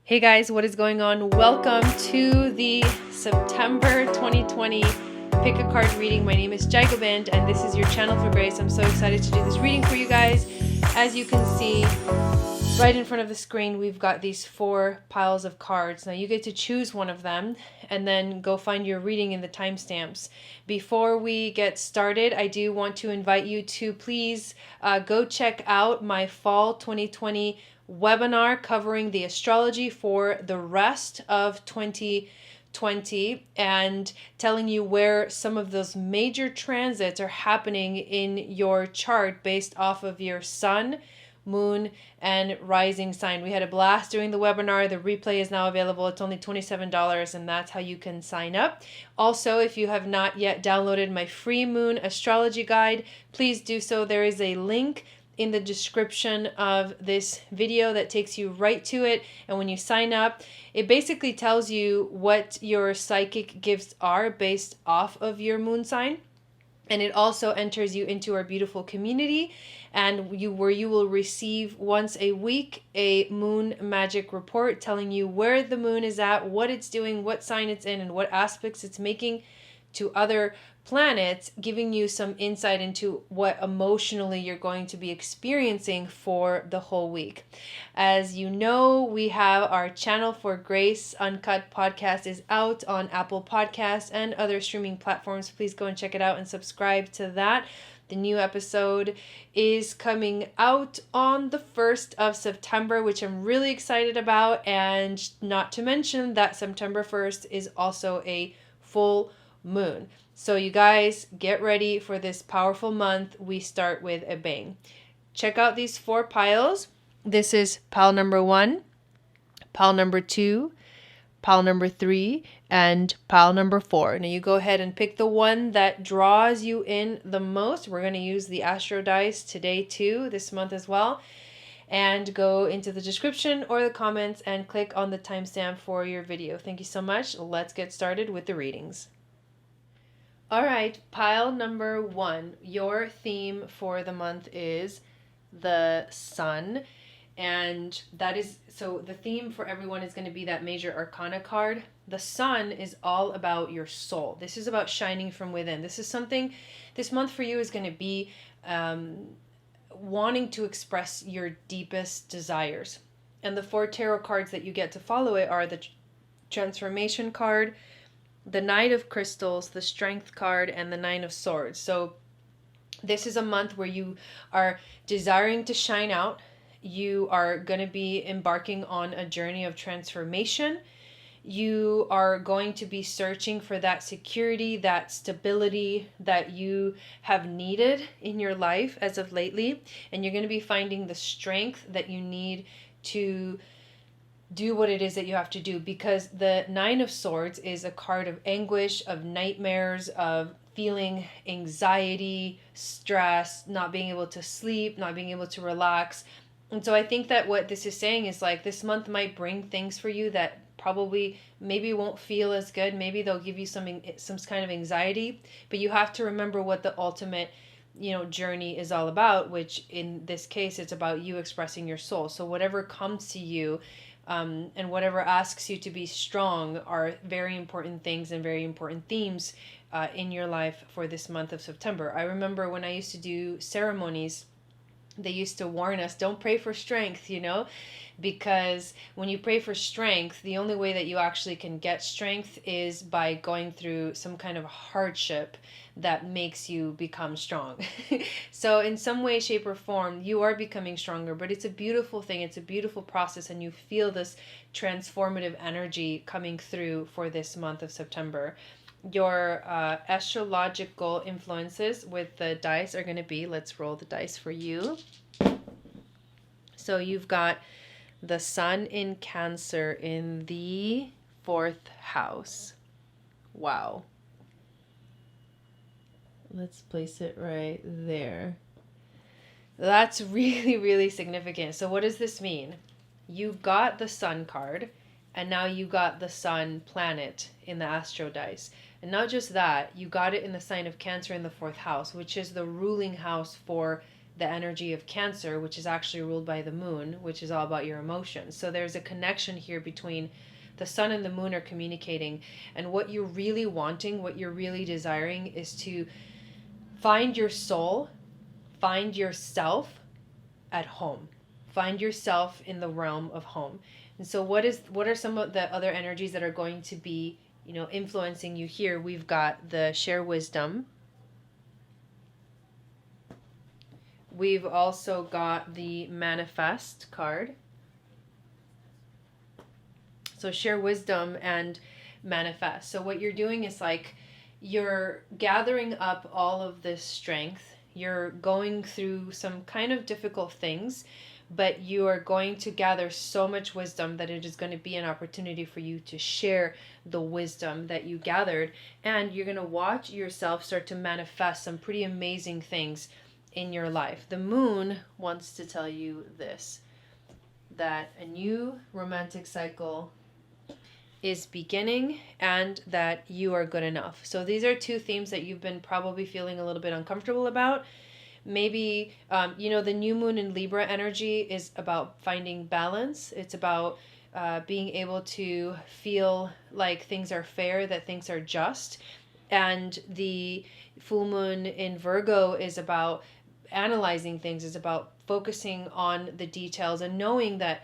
Hey guys, what is going on? Welcome to the September 2020 Pick a Card reading. My name is Gobind and this is your channel for grace. I'm so excited to do this reading for you guys. As you can see, right in front of the screen, we've got these 4 piles of cards. Now you get to choose one of them and then go find your reading in the timestamps. Before we get started, I do want to invite you to please go check out my fall 2020 webinar covering the astrology for the rest of 2020 and telling you where some of those major transits are happening in your chart based off of your sun, moon, and rising sign. We had a blast doing the webinar. The replay is now available. It's only $27 and that's how you can sign up. Also, if you have not yet downloaded my free moon astrology guide, please do so. There is a link in the description of this video that takes you right to it. And when you sign up, it basically tells you what your psychic gifts are based off of your moon sign. And it also enters you into our beautiful community and where you will receive once a week a moon magic report telling you where the moon is at, what it's doing, what sign it's in, and what aspects it's making to other planets, giving you some insight into what emotionally you're going to be experiencing for the whole week. As you know, we have our Channel for Grace Uncut podcast is out on Apple Podcasts and other streaming platforms. Please go and check it out and subscribe to that. The new episode is coming out on the 1st of September, which I'm really excited about. And not to mention that September 1st is also a full moon. So you guys get ready for this powerful month. We start with a bang. Check out these 4 piles. This is pile number 1, pile number 2, pile number 3, and pile number 4. Now you go ahead and pick the one that draws you in the most. We're going to use the Astro Dice today too, this month as well. And go into the description or the comments and click on the timestamp for your video. Thank you so much. Let's get started with the readings. All right, pile number 1. Your theme for the month is the sun. And that is, so the theme for everyone is going to be that major arcana card. The sun is all about your soul. This is about shining from within. This is something, this month for you is going to be wanting to express your deepest desires. And the 4 tarot cards that you get to follow it are the transformation card, the Knight of Crystals, the Strength card, and the 9 of Swords. So this is a month where you are desiring to shine out. You are going to be embarking on a journey of transformation. You are going to be searching for that security, that stability that you have needed in your life as of lately. And you're going to be finding the strength that you need to do what it is that you have to do, because the 9 of Swords is a card of anguish, of nightmares, of feeling anxiety, stress, not being able to sleep, not being able to relax. And so I think that what this is saying is like this month might bring things for you that probably maybe won't feel as good. Maybe they'll give you some kind of anxiety, but you have to remember what the ultimate journey is all about, which in this case, it's about you expressing your soul. So whatever comes to you, and whatever asks you to be strong are very important things and very important themes in your life for this month of September. I remember when I used to do ceremonies, they used to warn us, don't pray for strength, because when you pray for strength, the only way that you actually can get strength is by going through some kind of hardship that makes you become strong. So in some way, shape, or form, you are becoming stronger, but it's a beautiful thing. It's a beautiful process, and you feel this transformative energy coming through for this month of September. Your astrological influences with the dice are going to be, let's roll the dice for you. So you've got the sun in Cancer in the 4th house. Wow. Let's place it right there. That's really, really significant. So what does this mean? You got the sun card, and now you got the sun planet in the Astro Dice. And not just that, you got it in the sign of Cancer in the 4th house, which is the ruling house for the energy of Cancer, which is actually ruled by the moon, which is all about your emotions. So there's a connection here between the sun and the moon are communicating, and what you're really wanting, what you're really desiring, is to find your soul, find yourself at home, find yourself in the realm of home. And so what are some of the other energies that are going to be, you know, influencing you here? We've got the share wisdom. We've also got the manifest card. So share wisdom and manifest. So what you're doing is like you're gathering up all of this strength. You're going through some kind of difficult things, but you are going to gather so much wisdom that it is going to be an opportunity for you to share the wisdom that you gathered. And you're going to watch yourself start to manifest some pretty amazing things in your life. The moon wants to tell you this, that a new romantic cycle is beginning and that you are good enough. So these are two themes that you've been probably feeling a little bit uncomfortable about. Maybe, you know, the new moon in Libra energy is about finding balance. It's about being able to feel like things are fair, that things are just. And the full moon in Virgo is about analyzing things, is about focusing on the details and knowing that,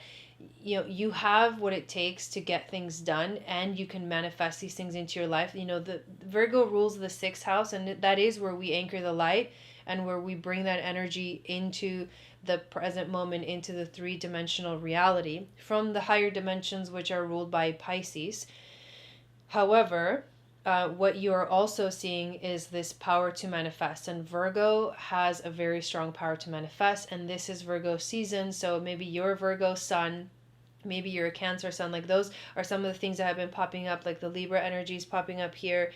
you know, you have what it takes to get things done, and you can manifest these things into your life. You know, the Virgo rules the 6th house, and that is where we anchor the light and where we bring that energy into the present moment, into the 3-dimensional reality from the higher dimensions, which are ruled by Pisces. However, what you are also seeing is this power to manifest, and Virgo has a very strong power to manifest, and this is Virgo season. So maybe you're Virgo sun, maybe you're a Cancer sun. Like, those are some of the things that have been popping up, like the Libra energies popping up here.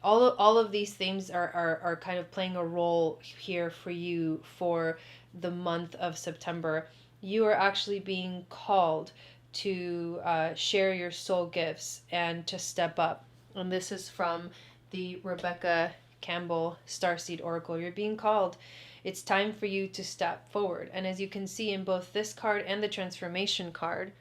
All of these things are kind of playing a role here for you for the month of September. You are actually being called to share your soul gifts and to step up. And this is from the Rebecca Campbell Starseed Oracle. You're being called. It's time for you to step forward. And as you can see in both this card and the transformation card,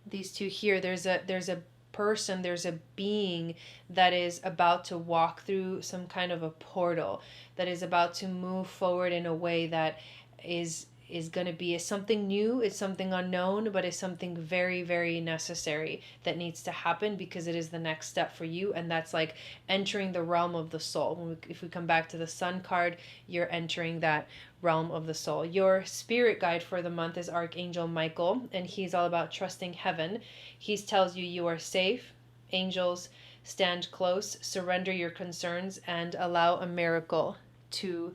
these two here, there's a person, there's a being that is about to walk through some kind of a portal, that is about to move forward in a way that is going to be something new, it's something unknown, but it's something very, very necessary that needs to happen because it is the next step for you. And that's like entering the realm of the soul. If we come back to the Sun card, you're entering that realm of the soul. Your spirit guide for the month is Archangel Michael, and he's all about trusting heaven. He tells you you are safe. Angels, stand close, surrender your concerns, and allow a miracle to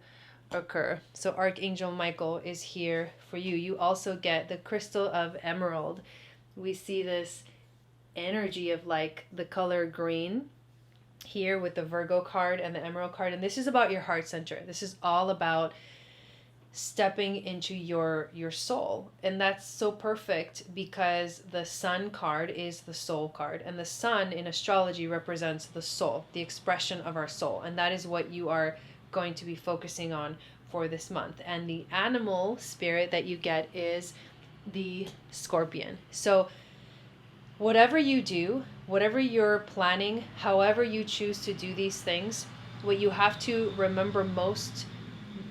occur. So Archangel Michael is here for you. You also get the crystal of emerald. We see this energy of like the color green here with the Virgo card and the emerald card, and this is about your heart center. This is all about stepping into your soul, and that's so perfect because the Sun card is the soul card, and the Sun in astrology represents the soul, the expression of our soul, and that is what you are going to be focusing on for this month. And the animal spirit that you get is the scorpion. So whatever you do, whatever you're planning, however you choose to do these things, what you have to remember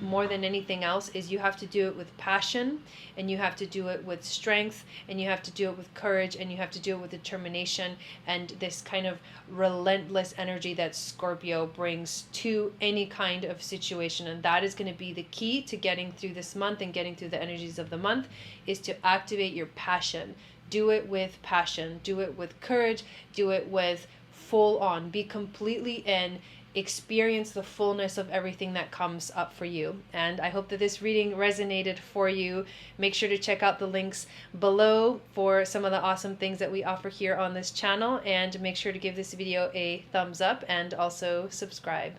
more than anything else is you have to do it with passion, and you have to do it with strength, and you have to do it with courage, and you have to do it with determination and this kind of relentless energy that Scorpio brings to any kind of situation. And that is going to be the key to getting through this month and getting through the energies of the month, is to activate your passion. Do it with passion, do it with courage, do it with full on, be completely in, experience the fullness of everything that comes up for you. And I hope that this reading resonated for you. Make sure to check out the links below for some of the awesome things that we offer here on this channel, and make sure to give this video a thumbs up and also subscribe.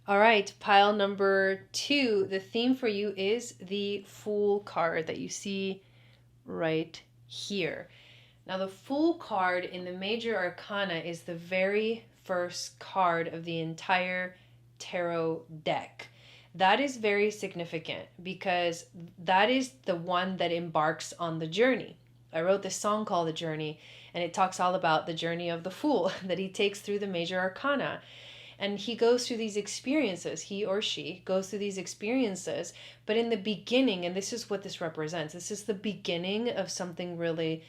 All right, pile number 2, the theme for you is the Fool card that you see right here. Now the Fool card in the major arcana is the very first card of the entire tarot deck. that is very significant because that is the one that embarks on the journey. I wrote this song called The Journey, and it talks all about the journey of the Fool that he takes through the major arcana. And he goes through these experiences, he or she goes through these experiences, but in the beginning, and this is what this represents, this is the beginning of something really,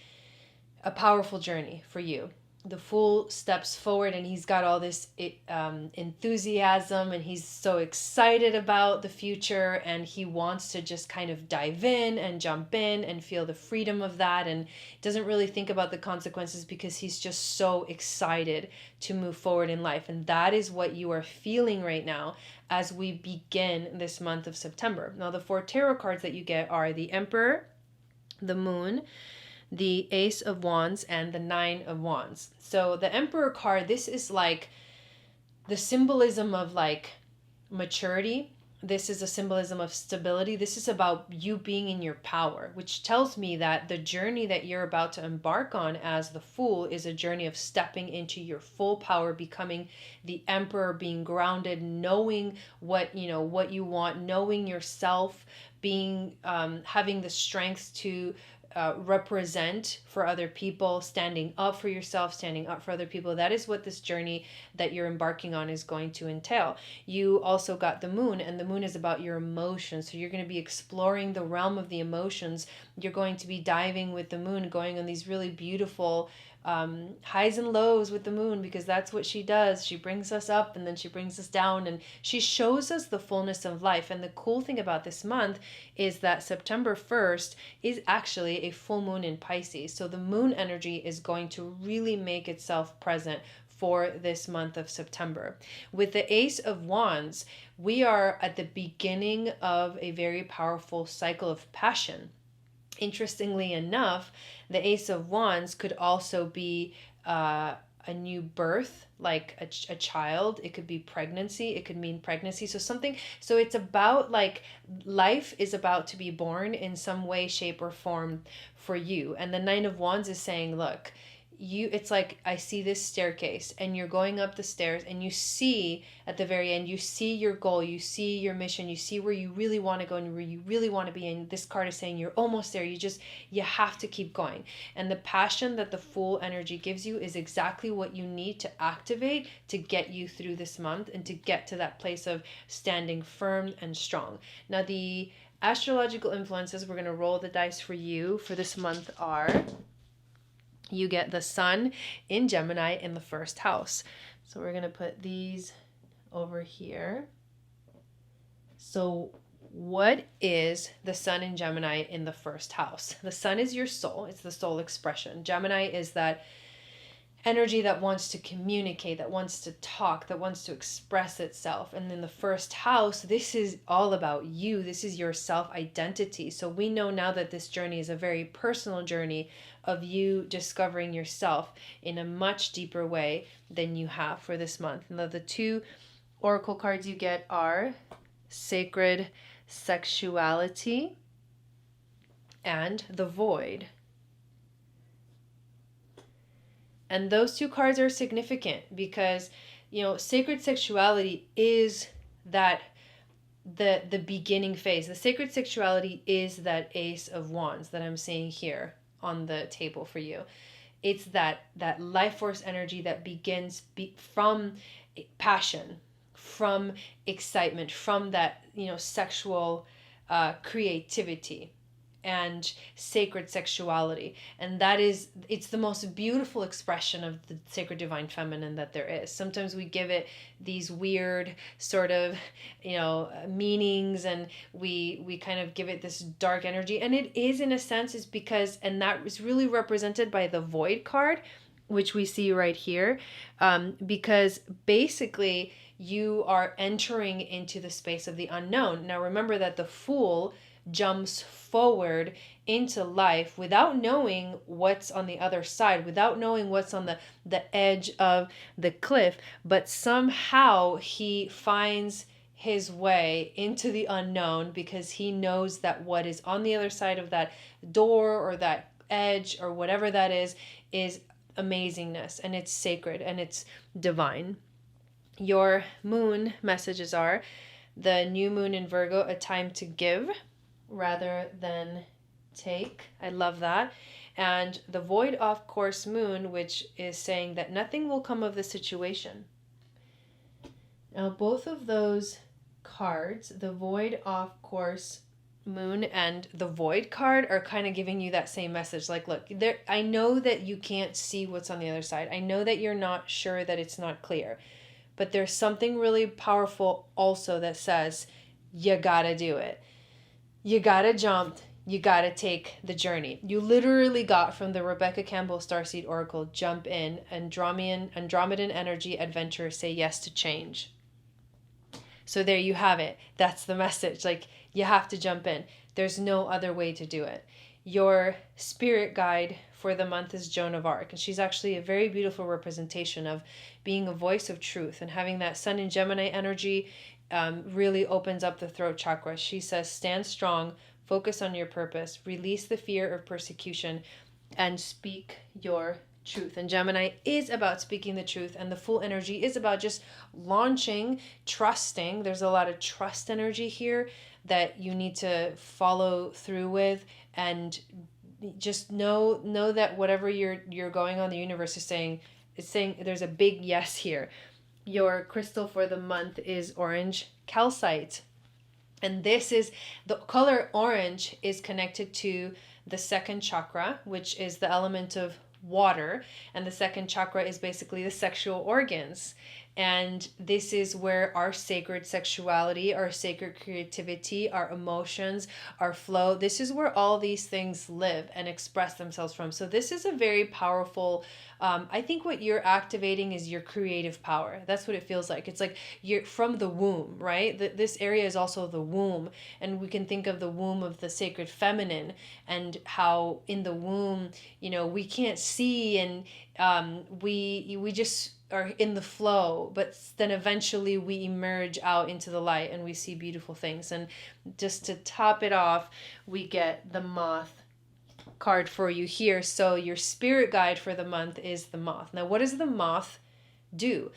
a powerful journey for you. The Fool steps forward and he's got all this enthusiasm, and he's so excited about the future, and he wants to just kind of dive in and jump in and feel the freedom of that, and doesn't really think about the consequences because he's just so excited to move forward in life. And that is what you are feeling right now as we begin this month of September. Now, the 4 tarot cards that you get are the Emperor, the Moon, the Ace of Wands, and the 9 of Wands. So the Emperor card, this is like the symbolism of like maturity. This is a symbolism of stability. This is about you being in your power, which tells me that the journey that you're about to embark on as the Fool is a journey of stepping into your full power, becoming the Emperor, being grounded, knowing what you want, knowing yourself, being having the strength to represent for other people, standing up for yourself, standing up for other people. That is what this journey that you're embarking on is going to entail. You also got the Moon, and the Moon is about your emotions. So you're going to be exploring the realm of the emotions. You're going to be diving with the Moon, going on these really beautiful highs and lows with the Moon, because that's what she does. She brings us up and then she brings us down, and she shows us the fullness of life. And the cool thing about this month is that September 1st is actually a full moon in Pisces. So the Moon energy is going to really make itself present for this month of September. With the Ace of Wands, we are at the beginning of a very powerful cycle of passion. Interestingly enough, the Ace of Wands could also be a new birth, like a child. It could be pregnancy. It could mean pregnancy. So it's about like life is about to be born in some way, shape, or form for you. And the 9 of Wands is saying, look, it's like, I see this staircase, and you're going up the stairs, and you see at the very end, you see your goal, you see your mission, you see where you really want to go and where you really want to be. And this card is saying you're almost there. You have to keep going. And the passion that the Fool energy gives you is exactly what you need to activate to get you through this month and to get to that place of standing firm and strong. Now, the astrological influences, we're going to roll the dice for you for this month are... You get the Sun in Gemini in the 1st house. So we're going to put these over here. So what is the Sun in Gemini in the 1st house? The Sun is your soul. It's the soul expression. Gemini is that energy that wants to communicate, that wants to talk, that wants to express itself. And in the 1st house, this is all about you. This is your self-identity. So we know now that this journey is a very personal journey of you discovering yourself in a much deeper way than you have for this month. Now, the 2 oracle cards you get are Sacred Sexuality and the Void. And those 2 cards are significant because, sacred sexuality is that the beginning phase. The sacred sexuality is that Ace of Wands that I'm seeing here on the table for you. It's that life force energy that begins from passion, from excitement, from that, sexual creativity and sacred sexuality. And it's the most beautiful expression of the sacred divine feminine that there is. Sometimes we give it these weird sort of, meanings, and we kind of give it this dark energy. And it is, in a sense, is because, and that is really represented by the Void card, which we see right here, because basically you are entering into the space of the unknown. Now remember that the Fool jumps forward into life without knowing what's on the other side, without knowing what's on the edge of the cliff, but somehow he finds his way into the unknown because he knows that what is on the other side of that door or that edge or whatever that is amazingness, and it's sacred and it's divine. Your Moon messages are The new moon in Virgo, a time to give rather than take. I love that. And the void off course moon, which is saying that nothing will come of the situation. Now, both of those cards, the void off course moon and the void card, are kind of giving you that same message. Like, look, there, I know that you can't see what's on the other side. I know that you're not sure, that it's not clear. But there's something really powerful also that says, you gotta do it. You gotta jump. You gotta take the journey. You literally got from the Rebecca Campbell Starseed Oracle, jump in, Andromedan energy, adventure, say yes to change. So there you have it. That's the message. Like, you have to jump in. There's no other way to do it. Your spirit guide for the month is Joan of Arc. And she's actually a very beautiful representation of being a voice of truth. And having that Sun in Gemini energy really opens up the throat chakra. She says, stand strong, focus on your purpose, release the fear of persecution, and speak your truth. And Gemini is about speaking the truth, and the Fool energy is about just launching, trusting. There's a lot of trust energy here that you need to follow through with, and just know that whatever you're going on, the universe is saying, there's a big yes here. Your crystal for the month is orange calcite. And this is, the color orange is connected to the second chakra, which is the element of water. And the second chakra is basically the sexual organs. And this is where our sacred sexuality, our sacred creativity, our emotions, our flow, this is where all these things live and express themselves from. So this is a very powerful, I think what you're activating is your creative power. That's what it feels like. It's like you're from the womb, right? This area is also the womb. And we can think of the womb of the sacred feminine, and how in the womb, we can't see, and we just are in the flow, but then eventually we emerge out into the light and we see beautiful things. And just to top it off, we get the moth card for you here. So your spirit guide for the month is the moth. Now, what does the moth do?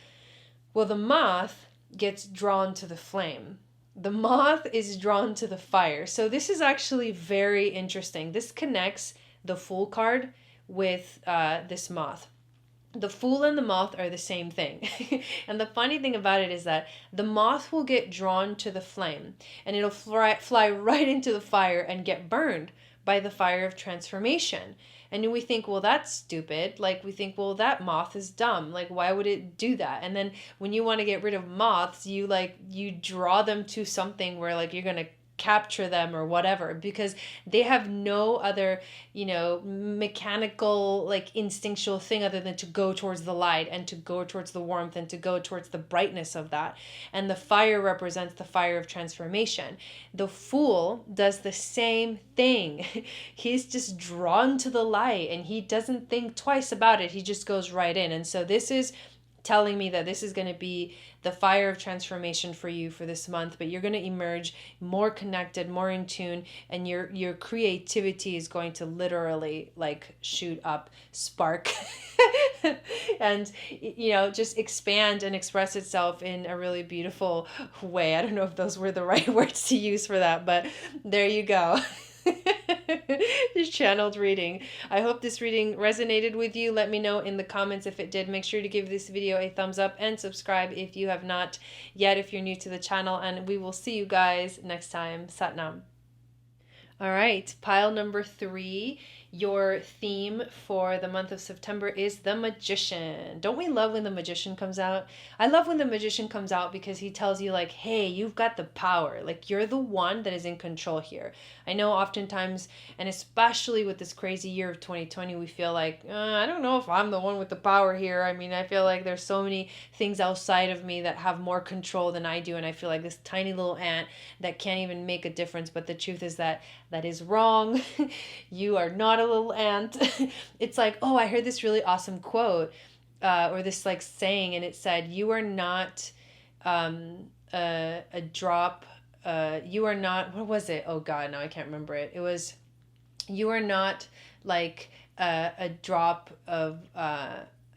Well, the moth gets drawn to the flame. The moth is drawn to the fire. So this is actually very interesting. This connects the Fool card with this moth. The Fool and the moth are the same thing. And the funny thing about it is that the moth will get drawn to the flame, and it'll fly right into the fire and get burned by the fire of transformation. And we think, well, that's stupid. Like, we think, well, that moth is dumb. Like, why would it do that? And then when you want to get rid of moths, you draw them to something where, like, you're going to capture them or whatever, because they have no other, mechanical, like, instinctual thing other than to go towards the light and to go towards the warmth and to go towards the brightness of that. And the fire represents the fire of transformation. The Fool does the same thing. He's just drawn to the light and he doesn't think twice about it. He just goes right in. And so this is telling me that this is going to be the fire of transformation for you for this month, but you're going to emerge more connected, more in tune, and your creativity is going to literally, like, shoot up, spark, and just expand and express itself in a really beautiful way. I don't know if those were the right words to use for that, but there you go. This channeled reading. I hope this reading resonated with you. Let me know in the comments if it did. Make sure to give this video a thumbs up and subscribe if you have not yet, if you're new to the channel, and we will see you guys next time. Satnam. All right, pile number 3. Your theme for the month of September is the Magician. Don't we love when the Magician comes out? I love when the Magician comes out because he tells you, like, hey, you've got the power. Like, you're the one that is in control here. I know oftentimes, and especially with this crazy year of 2020, we feel like, I don't know if I'm the one with the power here. I mean, I feel like there's so many things outside of me that have more control than I do. And I feel like this tiny little ant that can't even make a difference. But the truth is that is wrong. You are not a little ant. It's like, oh, I heard this really awesome quote or this, like, saying, and it said, you are not a drop. You are not, what was it? Oh God, no, I can't remember it. It was, you are not like a drop of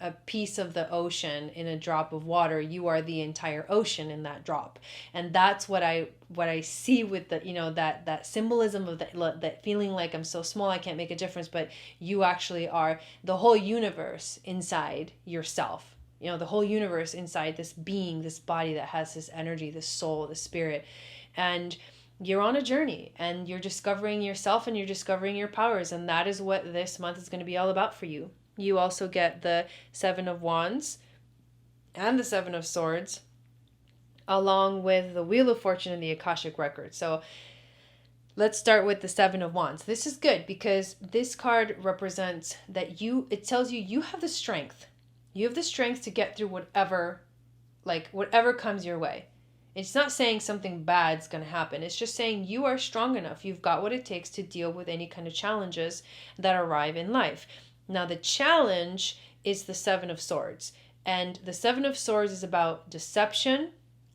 a piece of the ocean in a drop of water. You are the entire ocean in that drop. And that's what I see with the, that symbolism of that feeling like I'm so small, I can't make a difference, but you actually are the whole universe inside yourself. The whole universe inside this being, this body that has this energy, this soul, this spirit. And you're on a journey and you're discovering yourself and you're discovering your powers. And that is what this month is going to be all about for you. You also get the 7 of Wands and the 7 of Swords, along with the Wheel of Fortune and the Akashic Record. So let's start with the 7 of Wands. This is good because this card represents that it tells you you have the strength. You have the strength to get through whatever comes your way. It's not saying something bad's going to happen. It's just saying you are strong enough. You've got what it takes to deal with any kind of challenges that arrive in life. Now, the challenge is the 7 of Swords. And the 7 of Swords is about deception,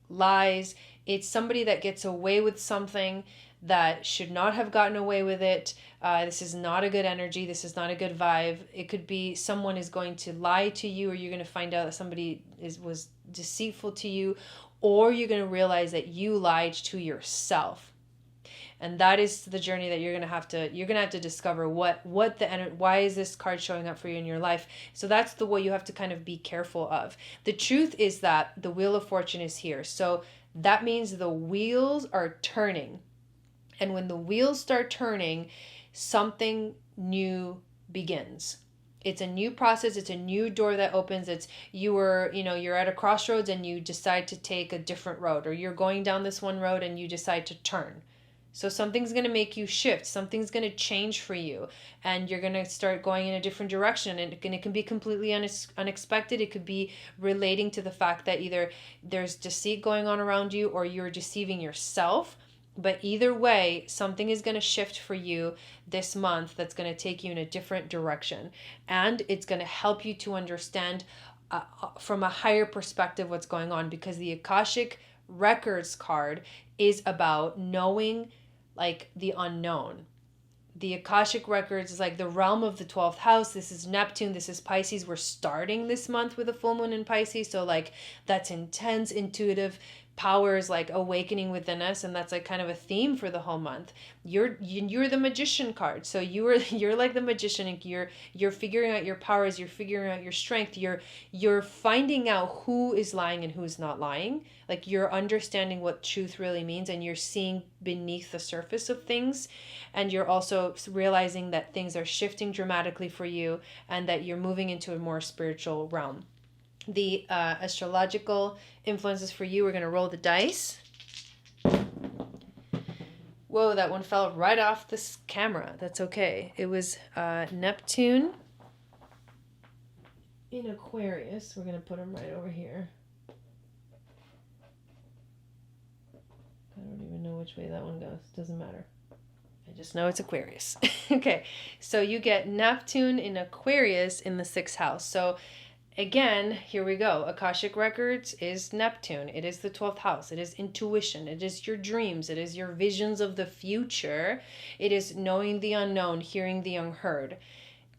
lies. It's somebody that gets away with something that should not have gotten away with it. This is not a good energy. This is not a good vibe. It could be someone is going to lie to you, or you're going to find out that somebody was deceitful to you, or you're going to realize that you lied to yourself. And that is the journey that you're going to have to discover why is this card showing up for you in your life. So that's the way you have to kind of be careful of. The truth is that the Wheel of Fortune is here. So that means the wheels are turning. And when the wheels start turning, something new begins. It's a new process. It's a new door that opens. You're at a crossroads and you decide to take a different road, or you're going down this one road and you decide to turn. So something's going to make you shift. Something's going to change for you, and you're going to start going in a different direction. And it can be completely unexpected. It could be relating to the fact that either there's deceit going on around you or you're deceiving yourself. But either way, something is going to shift for you this month that's going to take you in a different direction. And it's going to help you to understand from a higher perspective what's going on, because the Akashic Records card is about knowing like the unknown. The Akashic Records is like the realm of the 12th house. This is Neptune. This is Pisces. We're starting this month with a full moon in Pisces. So like that's intense, intuitive powers like awakening within us, and that's like kind of a theme for the whole month. You're the magician card, so you're like the magician, and you're figuring out your powers, you're figuring out your strength, you're finding out who is lying and who's not lying. Like you're understanding what truth really means, and you're seeing beneath the surface of things, and you're also realizing that things are shifting dramatically for you and that you're moving into a more spiritual realm. The astrological influences for you, we're going to roll the dice. Whoa, that one fell right off this camera. That's okay. It was Neptune in Aquarius. We're going to put him right over here. I don't even know which way that one goes. Doesn't matter. I just know it's Aquarius. Okay, so you get Neptune in Aquarius in the 6th house. So again, here we go. Akashic Records is Neptune. It is the 12th house. It is intuition. It is your dreams. It is your visions of the future. It is knowing the unknown, hearing the unheard.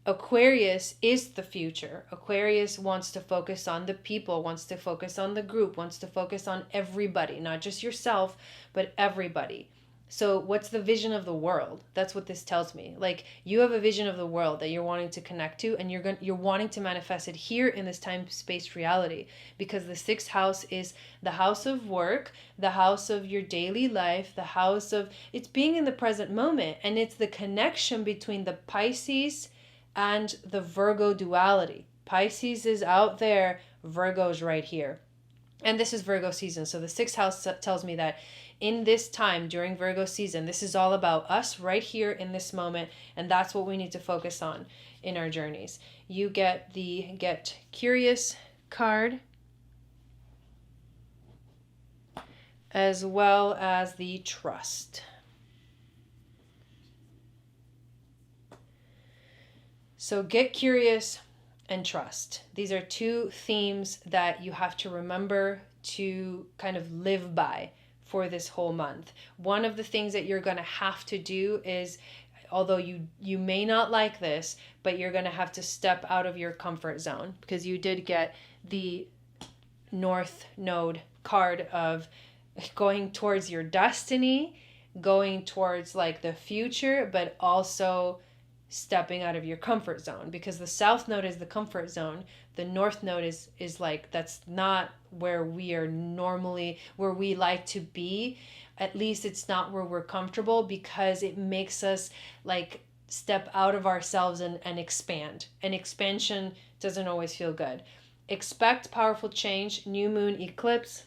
Aquarius is the future. Aquarius wants to focus on the people, wants to focus on the group, wants to focus on everybody, not just yourself, but everybody. So what's the vision of the world? That's what this tells me. Like you have a vision of the world that you're wanting to connect to, and you're wanting to manifest it here in this time-space reality, because the 6th house is the house of work, the house of your daily life, the house of it's being in the present moment, and it's the connection between the Pisces and the Virgo duality. Pisces is out there, Virgo's right here. And this is Virgo season. So the 6th house tells me that in this time during Virgo season, this is all about us right here in this moment. And that's what we need to focus on in our journeys. You get the Get Curious card, as well as the Trust. So Get Curious and Trust. These are two themes that you have to remember to kind of live by for this whole month. One of the things that you're going to have to do is although you may not like this, but you're going to have to step out of your comfort zone, because you did get the North Node card of going towards your destiny, going towards like the future, but also stepping out of your comfort zone, because the South Node is the comfort zone. The North Node is like, that's not where we are normally, where we like to be. At least it's not where we're comfortable, because it makes us like step out of ourselves and expand. And expansion doesn't always feel good. Expect powerful change, new moon eclipse.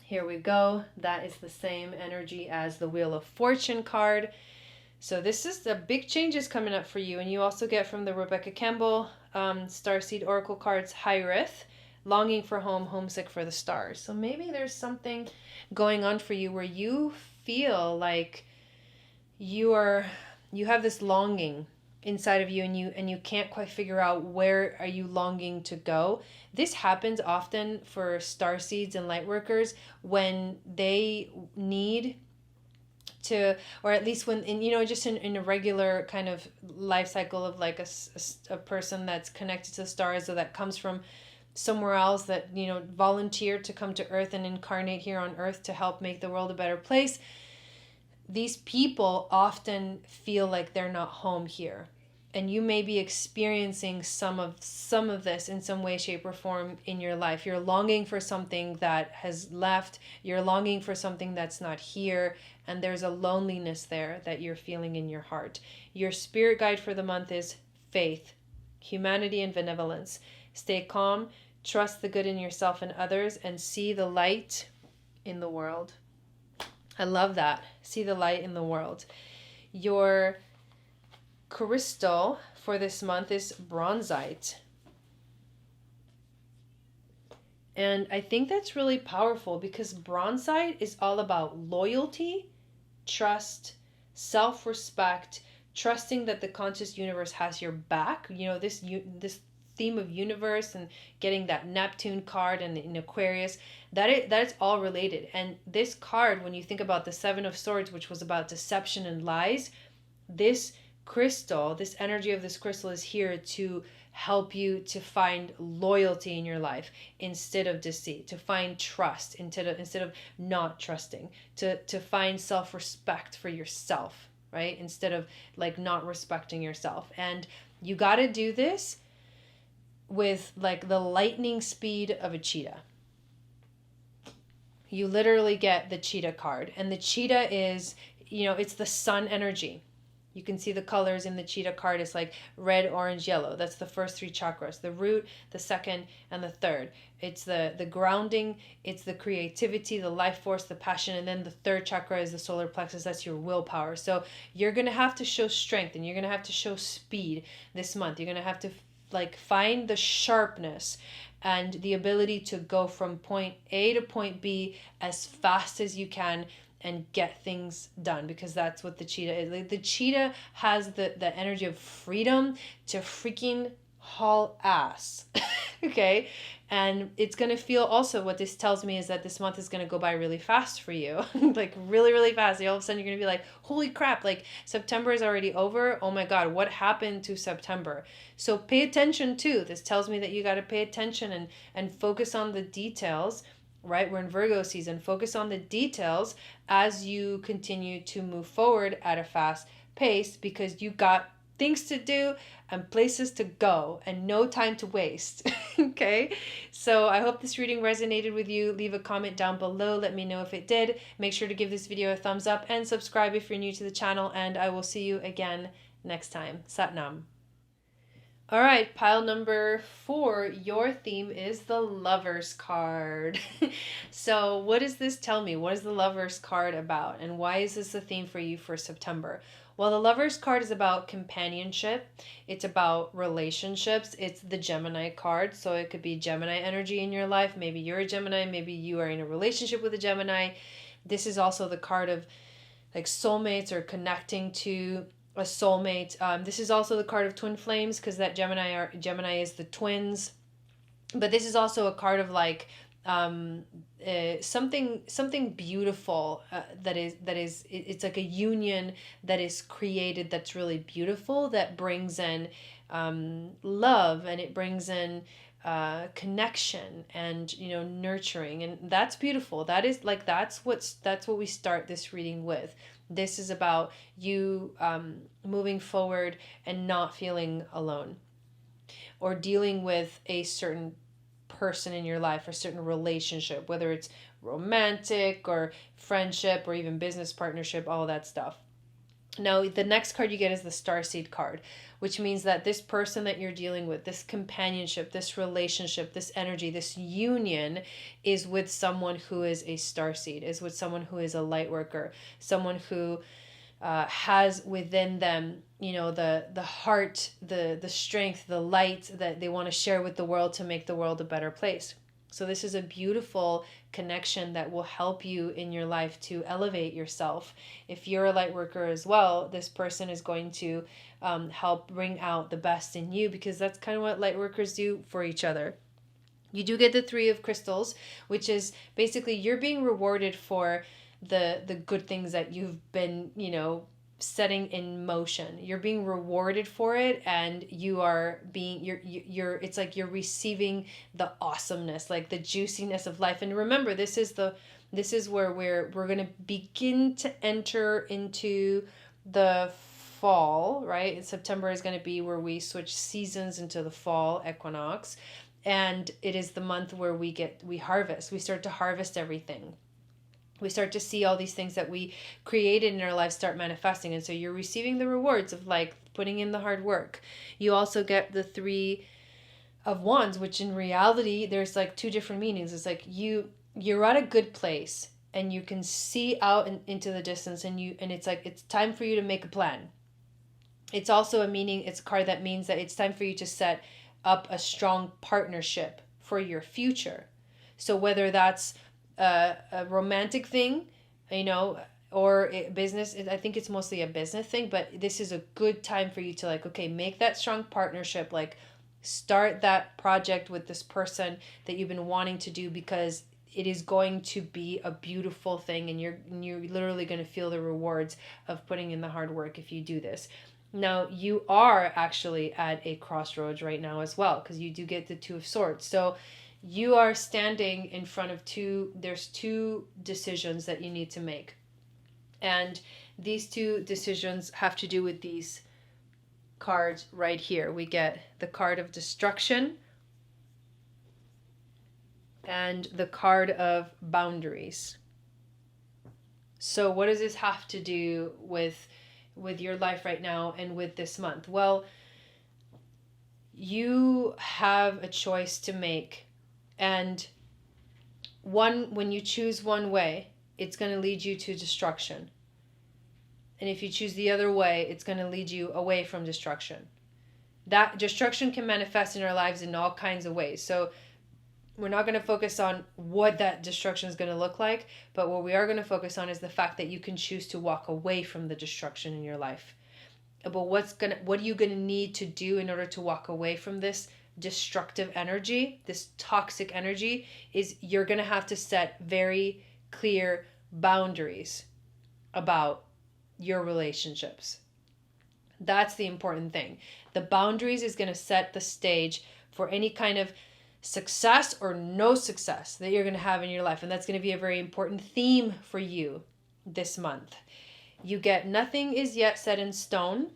Here we go. That is the same energy as the Wheel of Fortune card. So this is the big changes coming up for you. And you also get from the Rebecca Campbell Starseed Oracle cards, Hyrith, longing for home, homesick for the stars. So maybe there's something going on for you where you feel like you have this longing inside of you, and you can't quite figure out where are you longing to go. This happens often for starseeds and light workers when they need to, or at least when, just in a regular kind of life cycle of like a person that's connected to the stars, or that comes from somewhere else, that volunteer to come to Earth and incarnate here on Earth to help make the world a better place. These people often feel like they're not home here, and you may be experiencing some of this in some way, shape, or form in your life. You're longing for something that has left. You're longing for something that's not here, and there's a loneliness there that you're feeling in your heart. Your spirit guide for the month is faith, humanity, and benevolence. Stay calm, trust the good in yourself and others, and see the light in the world. I love that. See the light in the world. Your crystal for this month is bronzite. And I think that's really powerful, because bronzite is all about loyalty, trust, self-respect, trusting that the conscious universe has your back. This theme of universe, and getting that Neptune card and in Aquarius, that's all related. And this card, when you think about the Seven of Swords, which was about deception and lies, this crystal, this energy of this crystal is here to help you to find loyalty in your life instead of deceit, to find trust instead of not trusting, to find self-respect for yourself, right? Instead of like not respecting yourself. And you got to do this with like the lightning speed of a cheetah. You literally get the cheetah card, and the cheetah is, it's the sun energy. You can see the colors in the cheetah card. It's like red, orange, yellow. That's the first three chakras, the root, the second, and the third. It's the grounding, it's the creativity, the life force, the passion, and then the third chakra is the solar plexus. That's your willpower. So you're going to have to show strength, and you're going to have to show speed this month. You're going to have to like find the sharpness and the ability to go from point A to point B as fast as you can and get things done, because that's what the cheetah is. Like, the cheetah has the energy of freedom to freaking haul ass. Okay? And it's going to feel also, what this tells me is that this month is going to go by really fast for you. Like really, really fast. All of a sudden you're going to be like, holy crap, like September is already over. Oh my God, what happened to September? So pay attention too. This tells me that you got to pay attention and focus on the details, right? We're in Virgo season. Focus on the details as you continue to move forward at a fast pace, because you got things to do and places to go and no time to waste. Okay, so I hope this reading resonated with you. Leave a comment down below, let me know if it did. Make sure to give this video a thumbs up and subscribe if you're new to the channel, and I will see you again next time. Sat Nam. All right, pile number 4, your theme is the Lovers card. So what does this tell me? What is the Lovers card about, and why is this a theme for you for September? Well, the Lovers card is about companionship. It's about relationships. It's the Gemini card. So it could be Gemini energy in your life. Maybe you're a Gemini. Maybe you are in a relationship with a Gemini. This is also the card of like soulmates or connecting to a soulmate. This is also the card of twin flames, because that Gemini is the twins. But this is also a card of like something beautiful, it's like a union that is created, that's really beautiful, that brings in love, and it brings in connection, and nurturing, and that's beautiful. That is like, that's what we start this reading with. This is about you moving forward and not feeling alone, or dealing with a certain person in your life, or certain relationship, whether it's romantic or friendship or even business partnership, all that stuff. Now, the next card you get is the Starseed card, which means that this person that you're dealing with, this companionship, this relationship, this energy, this union, is with someone who is a starseed, is with someone who is a light worker, someone who has within them, the heart, the strength, the light that they want to share with the world to make the world a better place. So this is a beautiful connection that will help you in your life to elevate yourself. If you're a light worker as well, this person is going to help bring out the best in you, because that's kind of what light workers do for each other. You do get the Three of Crystals, which is basically you're being rewarded for the good things that you've been, setting in motion. You're being rewarded for it, and you're it's like you're receiving the awesomeness, like the juiciness of life. And remember, this is where we're going to begin to enter into the fall, right? September is going to be where we switch seasons into the fall equinox, and it is the month where we harvest. We start to harvest everything. We start to see all these things that we created in our lives start manifesting. And so you're receiving the rewards of like putting in the hard work. You also get the Three of Wands, which in reality, there's like two different meanings. It's like you're at a good place, and you can see out into the distance, and it's like it's time for you to make a plan. It's also it's a card that means that it's time for you to set up a strong partnership for your future. So whether that's a romantic thing, or a business, I think it's mostly a business thing, but this is a good time for you to like, okay, make that strong partnership, like start that project with this person that you've been wanting to do, because it is going to be a beautiful thing, and you're literally going to feel the rewards of putting in the hard work if you do this. Now, you are actually at a crossroads right now as well, because you do get the Two of Swords. So you are standing in front of there's two decisions that you need to make. And these two decisions have to do with these cards right here. We get the card of destruction and the card of boundaries. So what does this have to do with your life right now and with this month? Well, you have a choice to make. And when you choose one way, it's going to lead you to destruction. And if you choose the other way, it's going to lead you away from destruction. That destruction can manifest in our lives in all kinds of ways. So we're not going to focus on what that destruction is going to look like, but what we are going to focus on is the fact that you can choose to walk away from the destruction in your life. But what are you going to need to do in order to walk away from this destructive energy, this toxic energy? Is you're going to have to set very clear boundaries about your relationships. That's the important thing. The boundaries is going to set the stage for any kind of success or no success that you're going to have in your life. And that's going to be a very important theme for you this month. You get nothing is yet set in stone,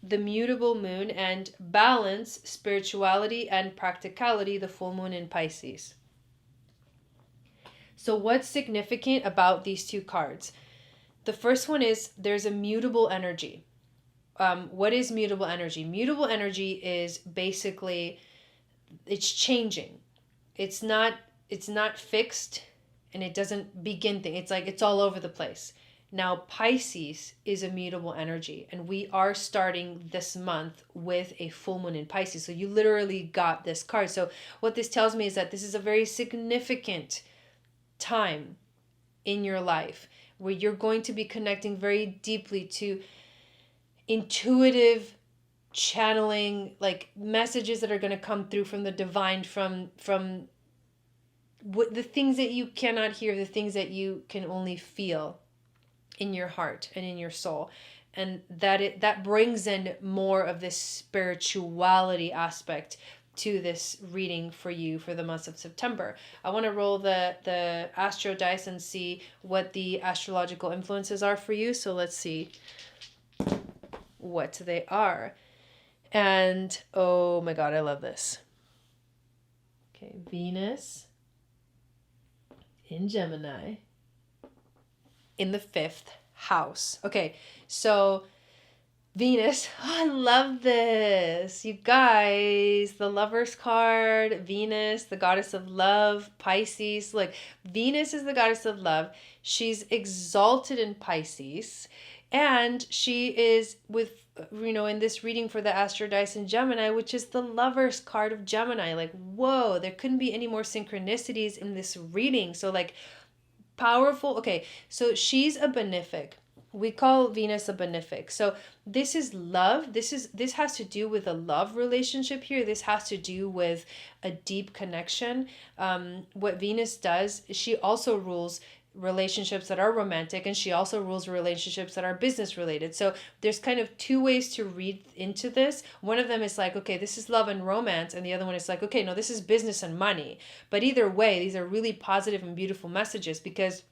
the mutable moon, and balance, spirituality, and practicality, the full moon in Pisces. So what's significant about these two cards? The first one is there's a mutable energy. What is mutable energy? Mutable energy is basically, it's changing. It's not fixed, and it doesn't begin things. It's like it's all over the place. Now, Pisces is a mutable energy, and we are starting this month with a full moon in Pisces. So you literally got this card. So what this tells me is that this is a very significant time in your life where you're going to be connecting very deeply to intuitive channeling like messages that are going to come through from the divine, from what the things that you cannot hear, the things that you can only feel in your heart and in your soul. And that brings in more of this spirituality aspect to this reading for you for the month of September. I want to roll the astro dice and see what the astrological influences are for you. So let's see what they are. And oh my God, I love this. Okay, Venus in Gemini in the 5th house. Okay, so Venus, oh, I love this. You guys, the Lover's card, Venus, the goddess of love, Pisces. Like, Venus is the goddess of love. She's exalted in Pisces, and she is with, in this reading for the Astro Dice in Gemini, which is the Lover's card of Gemini. Like, whoa, there couldn't be any more synchronicities in this reading. So, like, powerful. Okay, so she's a benefic. We call Venus a benefic. So this is love. This has to do with a love relationship here. This has to do with a deep connection. What Venus does, she also rules relationships that are romantic, and she also rules relationships that are business related. So there's kind of two ways to read into this. One of them is like, okay, this is love and romance, and the other one is like, okay, no, this is business and money. But either way, these are really positive and beautiful messages, because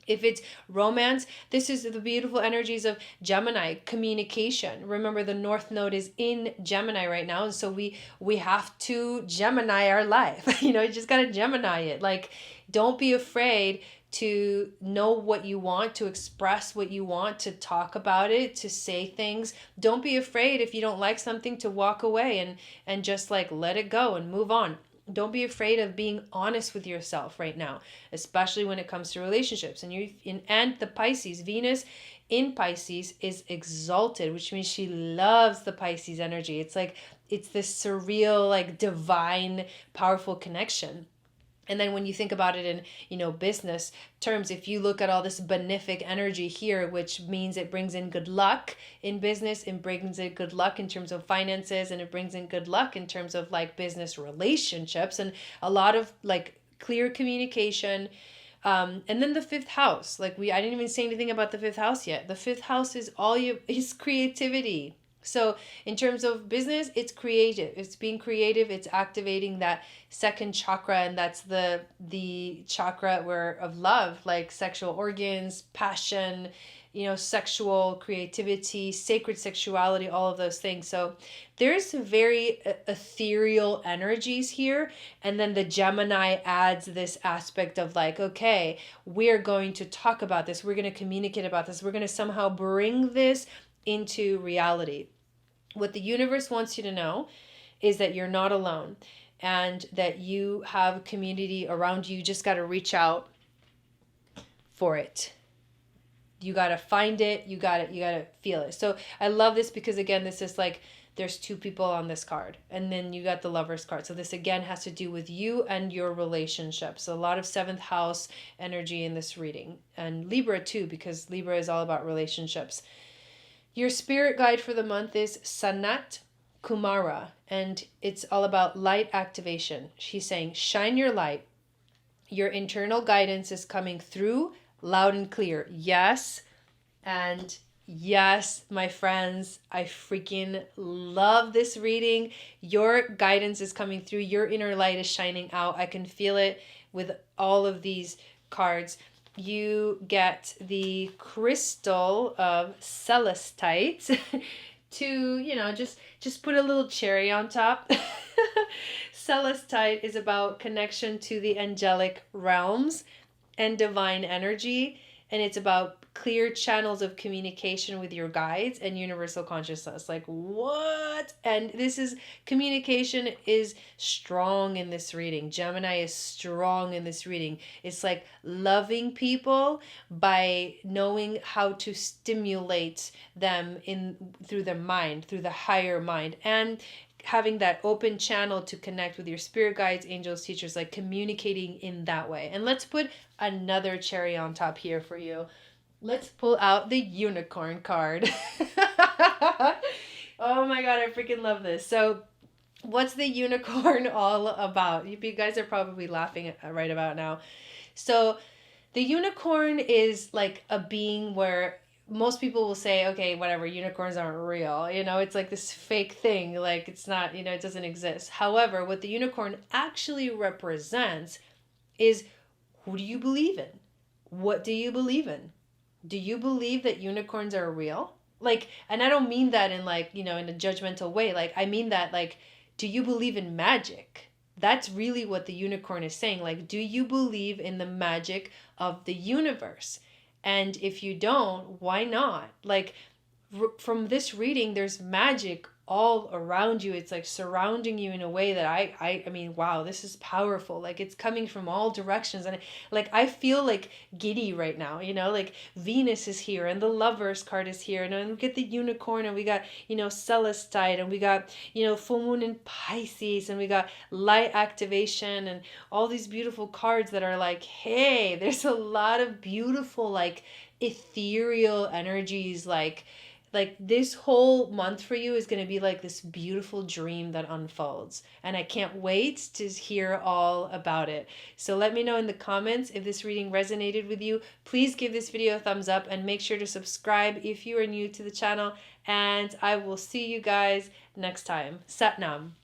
if it's romance, this is the beautiful energies of Gemini, communication. Remember, the North Node is in Gemini right now, and so we have to Gemini our life. You just got to Gemini it. Like, don't be afraid to know what you want, to express what you want, to talk about it, to say things. Don't be afraid if you don't like something to walk away and just like let it go and move on. Don't be afraid of being honest with yourself right now, especially when it comes to relationships. And the Pisces, Venus in Pisces is exalted, which means she loves the Pisces energy. It's like, it's this surreal, like divine, powerful connection. And then when you think about it in, business terms, if you look at all this benefic energy here, which means it brings in good luck in business, it brings in good luck in terms of finances, and it brings in good luck in terms of like business relationships, and a lot of like clear communication. And then the 5th house, like I didn't even say anything about the 5th house yet. The 5th house is is creativity. So in terms of business, it's creative. It's being creative. It's activating that second chakra, and that's the chakra of love, like sexual organs, passion, sexual creativity, sacred sexuality, all of those things. So there's very ethereal energies here. And then the Gemini adds this aspect of like, okay, we're going to talk about this. We're going to communicate about this. We're going to somehow bring this into reality. What the universe wants you to know is that you're not alone, and that you have community around you. You just got to reach out for it. You got to find it. You got to feel it. So I love this because, again, this is like, there's 2 people on this card, and then you got the Lover's card. So this again has to do with you and your relationships. So a lot of 7th house energy in this reading, and Libra too, because Libra is all about relationships. Your spirit guide for the month is Sanat Kumara, and it's all about light activation. She's saying, shine your light. Your internal guidance is coming through loud and clear. Yes, and yes, my friends, I freaking love this reading. Your guidance is coming through. Your inner light is shining out. I can feel it with all of these cards. You get the crystal of celestite to, just put a little cherry on top. Celestite is about connection to the angelic realms and divine energy. And it's about clear channels of communication with your guides and universal consciousness. Like, what? And communication is strong in this reading. Gemini is strong in this reading. It's like loving people by knowing how to stimulate them through the mind, through the higher mind, and having that open channel to connect with your spirit guides, angels, teachers, like communicating in that way. And let's put another cherry on top here for you. Let's pull out the unicorn card. Oh my God, I freaking love this. So, what's the unicorn all about? You guys are probably laughing right about now. So, the unicorn is like a being where most people will say, okay, whatever, unicorns aren't real. You know, it's like this fake thing. Like, it's not, it doesn't exist. However, what the unicorn actually represents is, who do you believe in? What do you believe in? Do you believe that unicorns are real? Like, and I don't mean that in like, in a judgmental way. Like, I mean that, like, do you believe in magic? That's really what the unicorn is saying. Like, do you believe in the magic of the universe? And if you don't, why not? Like, from this reading, there's magic all around you. It's like surrounding you in a way that I mean, wow, this is powerful. Like, it's coming from all directions, and like I feel like giddy right now. Like Venus is here, and the Lovers card is here, and then we get the unicorn, and we got Celestite, and we got full moon in Pisces, and we got light activation, and all these beautiful cards that are like, hey, there's a lot of beautiful like ethereal energies, like this whole month for you is going to be like this beautiful dream that unfolds, and I can't wait to hear all about it. So let me know in the comments if this reading resonated with you. Please give this video a thumbs up and make sure to subscribe if you are new to the channel, and I will see you guys next time. Sat Nam.